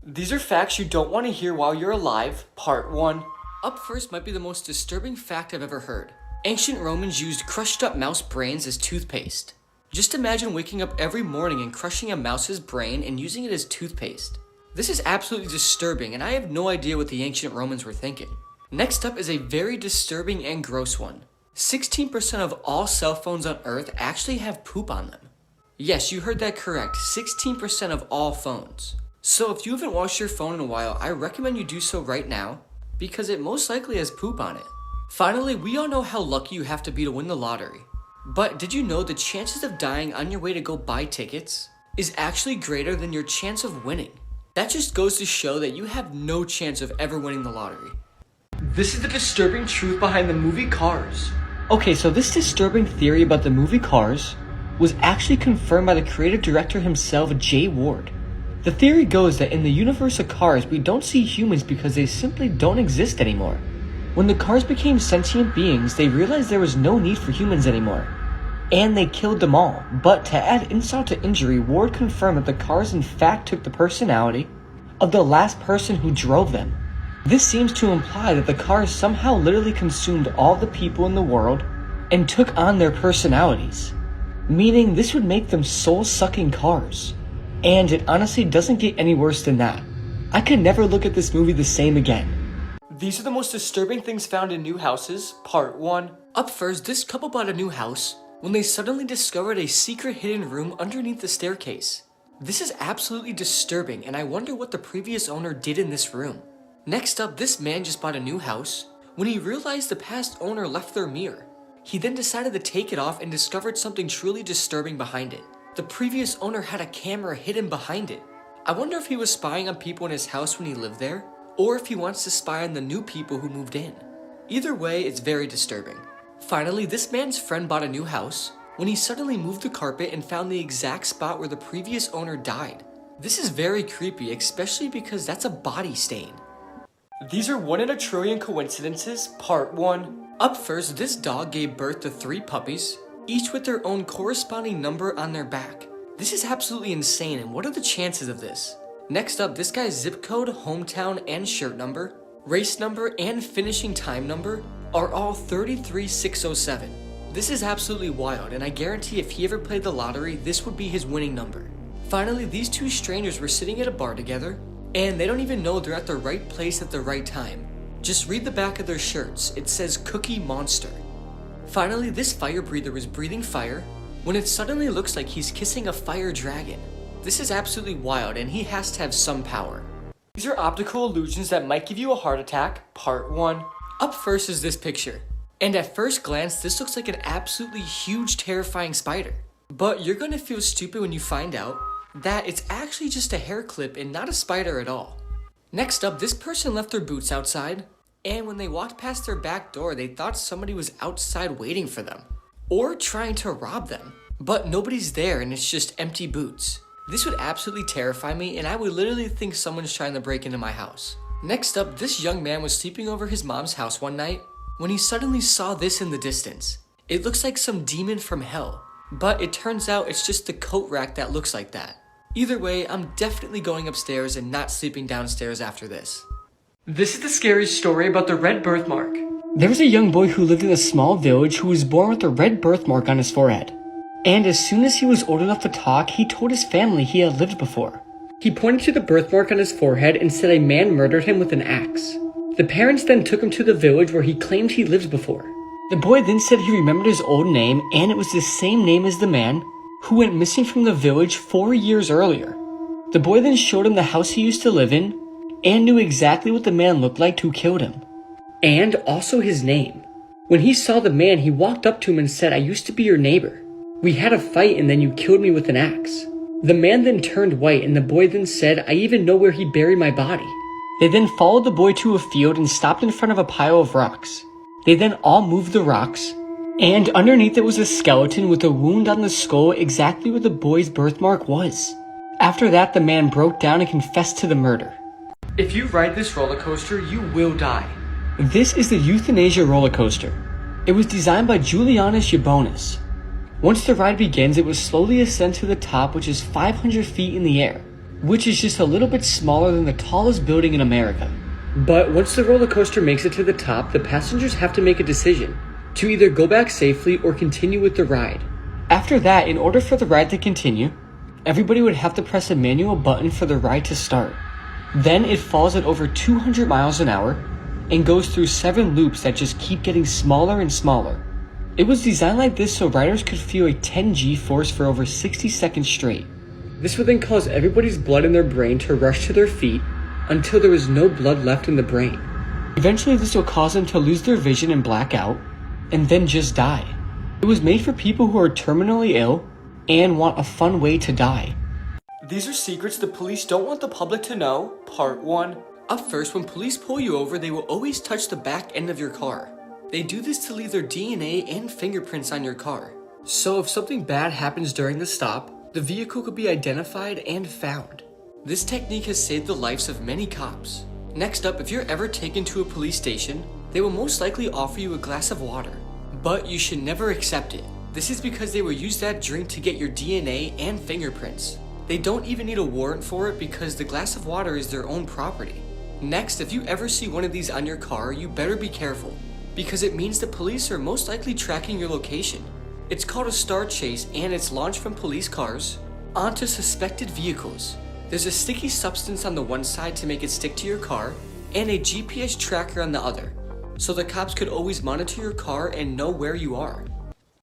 These are facts you don't want to hear while you're alive, part 1. Up first might be the most disturbing fact I've ever heard. Ancient Romans used crushed up mouse brains as toothpaste. Just imagine waking up every morning and crushing a mouse's brain and using it as toothpaste. This is absolutely disturbing, and I have no idea what the ancient Romans were thinking. Next up is a very disturbing and gross one. 16% of all cell phones on Earth actually have poop on them. Yes, you heard that correct, 16% of all phones. So if you haven't washed your phone in a while, I recommend you do so right now, because it most likely has poop on it. Finally, we all know how lucky you have to be to win the lottery. But did you know the chances of dying on your way to go buy tickets is actually greater than your chance of winning? That just goes to show that you have no chance of ever winning the lottery. This is the disturbing truth behind the movie Cars. Okay, so this disturbing theory about the movie Cars was actually confirmed by the creative director himself, Jay Ward. The theory goes that in the universe of Cars, we don't see humans because they simply don't exist anymore. When the cars became sentient beings, they realized there was no need for humans anymore, and they killed them all. But to add insult to injury, Ward confirmed that the cars in fact took the personality of the last person who drove them. This seems to imply that the cars somehow literally consumed all the people in the world and took on their personalities, meaning this would make them soul-sucking cars. And it honestly doesn't get any worse than that. I could never look at this movie the same again. These are the most disturbing things found in new houses, part 1. Up first, this couple bought a new house when they suddenly discovered a secret hidden room underneath the staircase. This is absolutely disturbing, and I wonder what the previous owner did in this room. Next up, this man just bought a new house when he realized the past owner left their mirror. He then decided to take it off and discovered something truly disturbing behind it. The previous owner had a camera hidden behind it. I wonder if he was spying on people in his house when he lived there, or if he wants to spy on the new people who moved in. Either way, it's very disturbing. Finally, this man's friend bought a new house when he suddenly moved the carpet and found the exact spot where the previous owner died. This is very creepy, especially because that's a body stain. These are 1 in a trillion coincidences, part 1. Up first, this dog gave birth to 3 puppies, each with their own corresponding number on their back. This is absolutely insane, and what are the chances of this? Next up, this guy's zip code, hometown, and shirt number, race number, and finishing time number are all 33607. This is absolutely wild, and I guarantee if he ever played the lottery, this would be his winning number. Finally, these 2 strangers were sitting at a bar together, and they don't even know they're at the right place at the right time. Just read the back of their shirts. It says Cookie Monster. Finally, this fire breather was breathing fire when it suddenly looks like he's kissing a fire dragon. This is absolutely wild, and he has to have some power. These are optical illusions that might give you a heart attack, part 1. Up first is this picture, and at first glance, this looks like an absolutely huge, terrifying spider. But you're gonna feel stupid when you find out that it's actually just a hair clip and not a spider at all. Next up, this person left their boots outside, and when they walked past their back door, they thought somebody was outside waiting for them, or trying to rob them. But nobody's there, and it's just empty boots. This would absolutely terrify me, and I would literally think someone's trying to break into my house. Next up, this young man was sleeping over his mom's house one night when he suddenly saw this in the distance. It looks like some demon from hell, but it turns out it's just the coat rack that looks like that. Either way, I'm definitely going upstairs and not sleeping downstairs after this. This is the scariest story about the red birthmark. There was a young boy who lived in a small village who was born with a red birthmark on his forehead. And as soon as he was old enough to talk, he told his family he had lived before. He pointed to the birthmark on his forehead and said a man murdered him with an axe. The parents then took him to the village where he claimed he lived before. The boy then said he remembered his old name, and it was the same name as the man who went missing from the village 4 years earlier. The boy then showed him the house he used to live in, and knew exactly what the man looked like who killed him, and also his name. When he saw the man, he walked up to him and said, "I used to be your neighbor. We had a fight and then you killed me with an axe." The man then turned white, and the boy then said, "I even know where he buried my body." They then followed the boy to a field and stopped in front of a pile of rocks. They then all moved the rocks, and underneath it was a skeleton with a wound on the skull exactly where the boy's birthmark was. After that, the man broke down and confessed to the murder. If you ride this roller coaster, you will die. This is the euthanasia roller coaster. It was designed by Julianus Yabonis. Once the ride begins, it will slowly ascend to the top, which is 500 feet in the air. which is just a little bit smaller than the tallest building in America. But once the roller coaster makes it to the top, the passengers have to make a decision to either go back safely or continue with the ride. After that, in order for the ride to continue, everybody would have to press a manual button for the ride to start. Then it falls at over 200 miles an hour and goes through 7 loops that just keep getting smaller and smaller. It was designed like this so riders could feel a 10 G-force for over 60 seconds straight. This would then cause everybody's blood in their brain to rush to their feet until there was no blood left in the brain. Eventually this will cause them to lose their vision and black out, and then just die. It was made for people who are terminally ill and want a fun way to die. These are secrets the police don't want the public to know. Part 1. Up first, when police pull you over, they will always touch the back end of your car. They do this to leave their DNA and fingerprints on your car. So if something bad happens during the stop, the vehicle could be identified and found. This technique has saved the lives of many cops. Next up, if you're ever taken to a police station, they will most likely offer you a glass of water. But you should never accept it. This is because they will use that drink to get your DNA and fingerprints. They don't even need a warrant for it because the glass of water is their own property. Next, if you ever see one of these on your car, you better be careful, because it means the police are most likely tracking your location. It's called a star chase, and it's launched from police cars onto suspected vehicles. There's a sticky substance on the one side to make it stick to your car, and a GPS tracker on the other, so the cops could always monitor your car and know where you are.